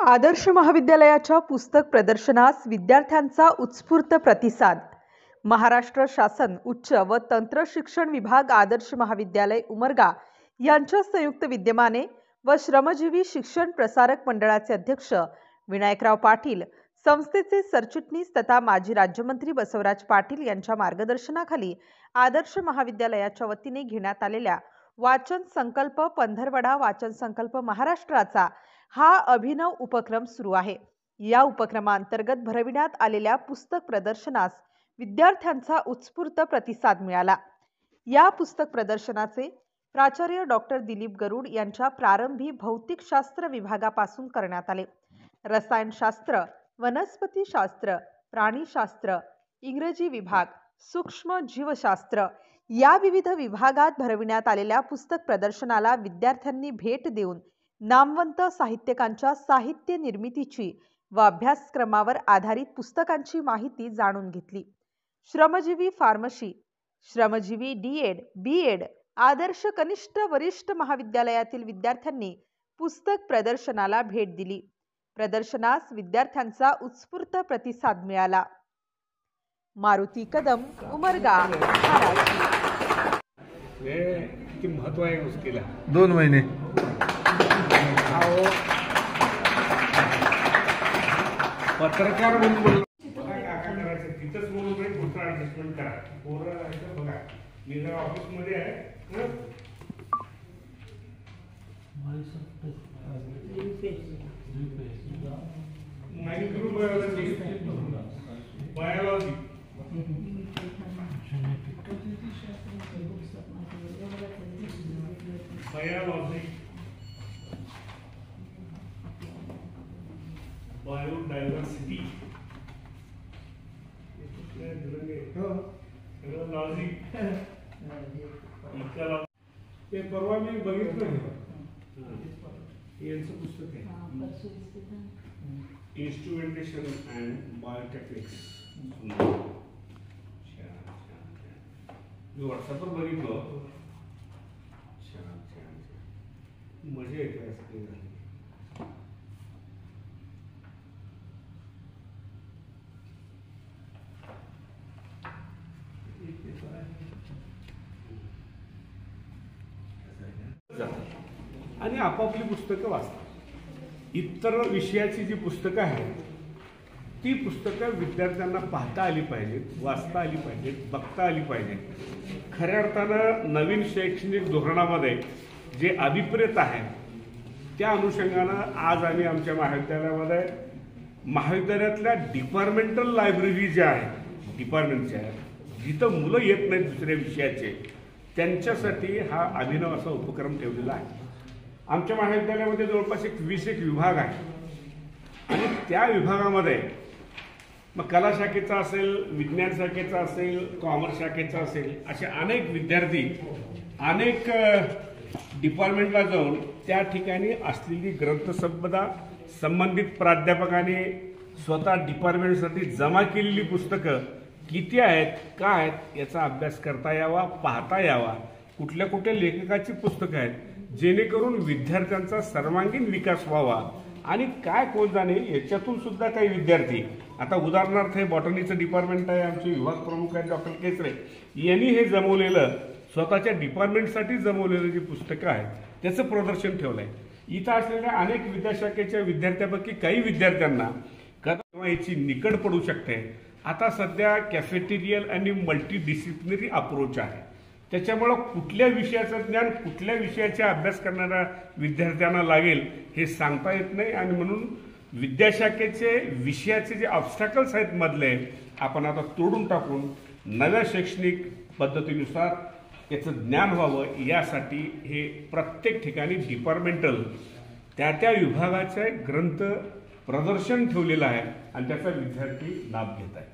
आदर्श महाविद्यालयाच्या पुस्तक प्रदर्शनास विद्यार्थ्यांचा उत्स्फूर्त प्रतिसाद। महाराष्ट्र शासन उच्च व तंत्र शिक्षण विभाग आदर्श महाविद्यालय उमरगा यांच्या संयुक्त विद्यमाने व श्रमजीवी शिक्षण प्रसारक मंडळाचे अध्यक्ष विनायकराव पाटील, संस्थेचे सरचिटणीस तथा माजी राज्यमंत्री बसवराज पाटील यांच्या मार्गदर्शनाखाली आदर्श महाविद्यालयाच्या वतीने घेण्यात आलेल्या वाचन संकल्प पंधरवडा वाचन संकल्प महाराष्ट्राचा हा अभिनव उपक्रम सुरू आहे। या उपक्रमांतर्गत भरविण्यात आलेल्या पुस्तक प्रदर्शनास विद्यार्थ्यांचा उत्स्फूर्त प्रतिसाद मिळाला। या पुस्तक प्रदर्शनाचे प्राचार्य डॉक्टर दिलीप गरुड यांच्या प्रारंभी भौतिकशास्त्र विभागापासून करण्यात आले। रसायनशास्त्र, वनस्पतीशास्त्र, प्राणीशास्त्र, इंग्रजी विभाग, सूक्ष्म जीवशास्त्र या विविध विभागात भरविण्यात आलेल्या पुस्तक प्रदर्शनाला विद्यार्थ्यांनी भेट देऊन नामवंत साहित्यिकांच्या साहित्य निर्मितीची व अभ्यासक्रमावर आधारित पुस्तकांची माहिती जाणून घेतली। श्रमजीवी फार्मसी, श्रमजीवी डीएड, बीएड, आदर्श कनिष्ठ वरिष्ठ महाविद्यालयातील विद्यार्थ्यांनी पुस्तक प्रदर्शनाला भेट दिली। प्रदर्शनास विद्यार्थ्यांचा उत्स्फूर्त प्रतिसाद मिळाला। मारुती कदम, उमरगा, महाराष्ट्र। ये महत्व आहे उसके 2 महीने पत्रकार म्हणून तिथंच म्हणून पुढचं ऍडजस्टमेंट करा। पोरं बघा, मी जर ऑफिसमध्ये आहे मायक्रोबायोलॉजी, बायोलॉजी, बायोडायव्हर्सिटी, लॉजी, ते परवा मी बघितलं यांचं पुस्तक आहे, इन्स्ट्रुमेंटेशन अँड बायोटेक्निक्स। मी व्हॉट्सअपवर बघितलं, मजा येते असं। आणि आपापली पुस्तकं वाचतात। इतर विषयाची जी पुस्तकं आहेत ती पुस्तकं विद्यार्थ्यांना पाहता आली पाहिजेत, वाचता आली पाहिजेत, बघता आली पाहिजेत। खऱ्या अर्थानं नवीन शैक्षणिक धोरणामध्ये जे अभिप्रेत आहे त्या अनुषंगानं आज आम्ही आमच्या महाविद्यालयामध्ये महाविद्यालयातल्या डिपार्टमेंटल लायब्ररी ज्या आहेत, डिपार्टमेंटच्या आहेत, जिथं मुलं येत नाहीत दुसऱ्या विषयाचे, त्यांच्यासाठी हा अभिनव असा उपक्रम ठेवलेला आहे। आमच्या महाविद्यालयामध्ये जवळपास 20 विभाग आहे आणि त्या विभागामध्ये मग कला शाखेचा असेल, विज्ञान शाखेचा असेल, कॉमर्स शाखेचा असेल, असे अनेक विद्यार्थी अनेक डिपार्टमेंटला जाऊन त्या ठिकाणी असलेली ग्रंथसंपदा संबंधित प्राध्यापकांनी स्वतः डिपार्टमेंटसाठी जमा केलेली पुस्तकं किती आहेत, काय आहेत याचा अभ्यास करता यावा, पाहता यावा, कुठल्या कुठल्या लेखकाची पुस्तकं आहेत, जेणेकरून विद्यार्थ्यांचा सर्वांगीण विकास व्हावा आणि काय कोण जाणे याच्यातून सुद्धा काही विद्यार्थी, आता उदाहरणार्थ हे बॉटनीचं डिपार्टमेंट आहे, आमचे विभाग प्रमुख आहेत डॉक्टर केसरे, यांनी हे जमवलेलं स्वतःच्या डिपार्टमेंटसाठी जमवलेलं जी पुस्तकं आहेत त्याचं प्रदर्शन ठेवलं आहे। इथं असलेल्या अनेक विद्याशाखेच्या विद्यार्थ्यांपैकी काही विद्यार्थ्यांना कदा याची निकड पडू शकते। आता सध्या कॅफेटेरियल आणि मल्टीडिसिप्लिनरी अप्रोच आहे, त्याच्यामुळं कुठल्या विषयाचं ज्ञान कुठल्या विषयाचा अभ्यास करणाऱ्या विद्यार्थ्यांना लागेल हे सांगता येत नाही आणि म्हणून विद्याशाखेचे विषयाचे जे ऑब्स्टॅकल्स आहेत मधले आपण आता तोडून टाकून नव्या शैक्षणिक पद्धतीनुसार याचं ज्ञान व्हावं यासाठी हे प्रत्येक ठिकाणी डिपार्टमेंटल त्या विभागाचे ग्रंथ प्रदर्शन ठेवलेलं आहे आणि त्याचा विद्यार्थी लाभ घेत आहे।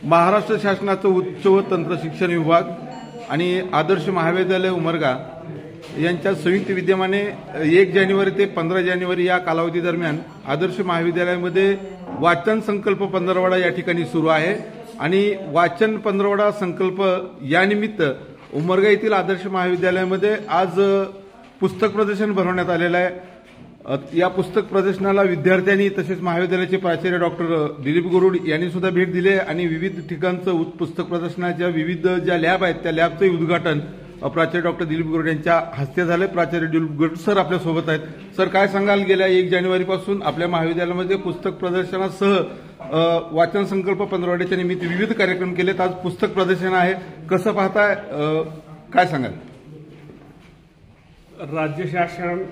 महाराष्ट्र शासनाचं उच्च व तंत्र शिक्षण विभाग आणि आदर्श महाविद्यालय उमरगा यांच्या संयुक्त विद्यमाने 1 जानेवारी ते 15 जानेवारी या कालावधी दरम्यान आदर्श महाविद्यालयामध्ये वाचन संकल्प पंधरवडा या ठिकाणी सुरू आहे आणि वाचन पंधरवडा संकल्प या निमित्त उमरगा येथील आदर्श महाविद्यालयामध्ये आज पुस्तक प्रदर्शन भरवण्यात आलेलं आहे। या पुस्तक प्रदर्शनाला विद्यार्थ्यांनी तसेच महाविद्यालयाचे प्राचार्य डॉक्टर दिलीप गुरुड यांनी सुद्धा भेट दिली आणि विविध ठिकाणचं पुस्तक प्रदर्शनाच्या विविध ज्या लॅब आहेत त्या लॅबचंही उद्घाटन प्राचार्य डॉक्टर दिलीप गुरुड यांच्या हस्ते झाले। प्राचार्य दिलीप गुरुड सर आपल्या सोबत आहेत। सर, काय सांगाल, गेल्या 1 जानेवारीपासून आपल्या महाविद्यालयामध्ये पुस्तक प्रदर्शनासह वाचन संकल्प पंधरवड्याच्या निमित्त विविध कार्यक्रम केलेत, आज पुस्तक प्रदर्शन आहे, कसं पाहताय, काय सांगाल? राज्य शासन,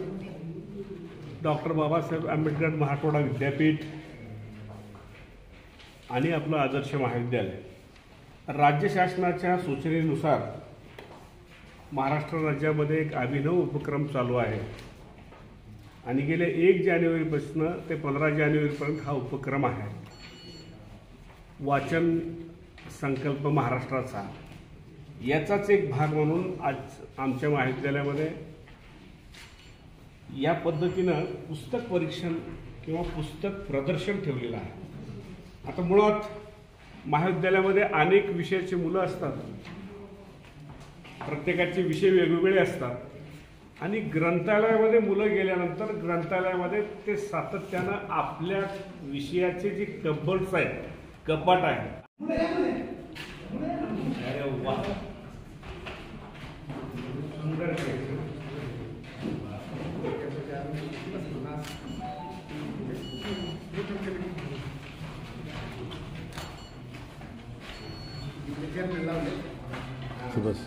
डॉक्टर बाबासाहेब आंबेडकर मराठवाडा विद्यापीठ आणि आपलं आदर्श महाविद्यालय राज्य शासनाच्या सूचनेनुसार महाराष्ट्र राज्यामध्ये एक अभिनव उपक्रम चालू आहे आणि गेल्या 1 जानेवारीपासून ते 15 जानेवारीपर्यंत हा उपक्रम आहे। वाचन संकल्प महाराष्ट्राचा याचाच एक भाग म्हणून आज आमच्या महाविद्यालयामध्ये या पद्धतीनं पुस्तक परीक्षण किंवा पुस्तक प्रदर्शन ठेवलेलं आहे। आता मुळात महाविद्यालयामध्ये अनेक विषयाची मुलं असतात, प्रत्येकाचे विषय वेगवेगळे असतात आणि ग्रंथालयामध्ये मुलं गेल्यानंतर ग्रंथालयामध्ये ते सातत्यानं आपल्या विषयाचे जे कबर्ड्स आहेत, कपाट आहे, अरे वा, सुंदर बस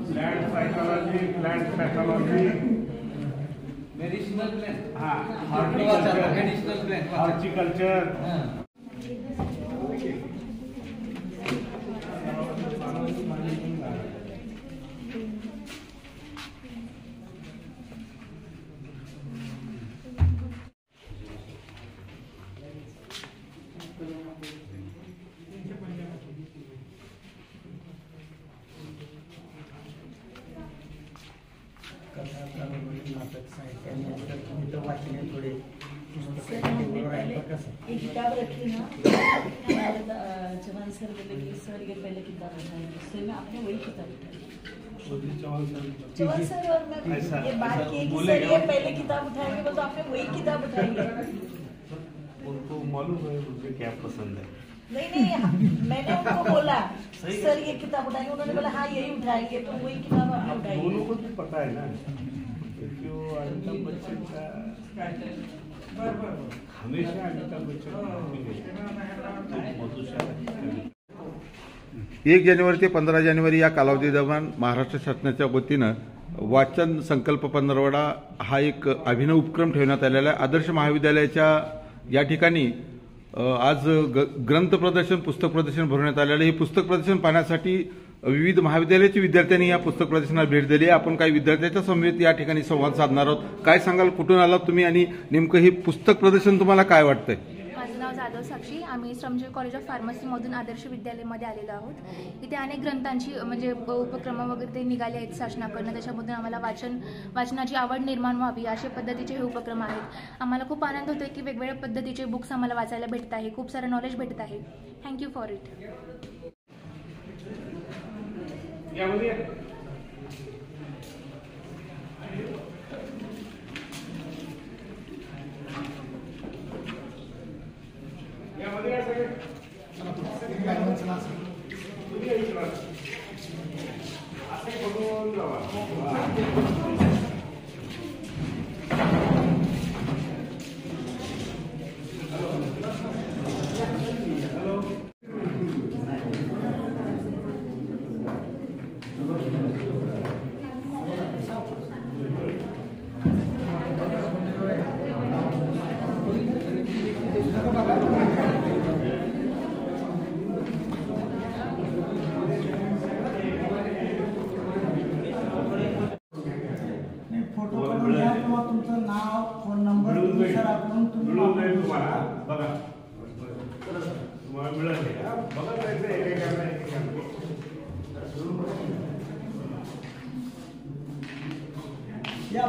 plant psychology, plant pathology, medicinal plant, horticulture, एक किताब रखी ना, जवान सर बोले कि सर ये पहले किताब उठाएंगे, उससे मैं अपने वही किताब उठाई। चौहान सर और मैं ये बात की कि सर ये पहले किताब उठाएंगे, बोल तो आपने वही किताब उठाएंगे। उनको मालूम है मुझे क्या पसंद है। नहीं, मैंने उनको बोला सर ये किताब उठाएंगे, उन्होंने बोला हाँ यही उठाएंगे, तो वही किताब आप दोनों उठाएंगे। को भी पता है ना, क्योंकि वो अमिताभ बच्चन का हमेशा अमिताभ बच्चन मधुशाला 1 जानेवारी ते 15 जानेवारी या कालावधी दरम्यान महाराष्ट्र शासनाच्या वतीनं वाचन संकल्प पंधरवडा हा एक अभिनव उपक्रम ठेवण्यात आलेला आहे। आदर्श महाविद्यालयाच्या या ठिकाणी आज ग्रंथ प्रदर्शन, पुस्तक प्रदर्शन भरवण्यात आलेलं आहे। हे पुस्तक प्रदर्शन पाहण्यासाठी विविध महाविद्यालयाच्या विद्यार्थ्यांनी या पुस्तक प्रदर्शनाला भेट दिली आहे। आपण काही विद्यार्थ्यांच्या समवेत या ठिकाणी संवाद साधणार आहोत। काय सांगाल, कुठून आलात तुम्ही आणि नेमकं हे पुस्तक प्रदर्शन तुम्हाला काय वाटतंय? माझं नाव जाधव साक्षी, आम्ही श्रमजीवी कॉलेज ऑफ फार्मसीमधून आदर्श विद्यालयामध्ये आलेलो आहोत। इथे अनेक ग्रंथांची म्हणजे उपक्रम वगैरे ते निघाले आहेत शासनाकडून, त्याच्यामधून आम्हाला वाचनाची आवड निर्माण व्हावी अशा पद्धतीचे हे उपक्रम आहेत। आम्हाला खूप आनंद होतोय की वेगवेगळ्या पद्धतीचे बुक्स आम्हाला वाचायला भेटत आहे, खूप सारं नॉलेज भेटत आहे। Thank you for it. यामध्ये फोटो काढून घ्या किंवा तुमचं नाव, फोन नंबर नुसार आपण मिळून जाईल तुम्हाला। बघा तुम्हाला मिळाले बघा, जायचं एकेकाला या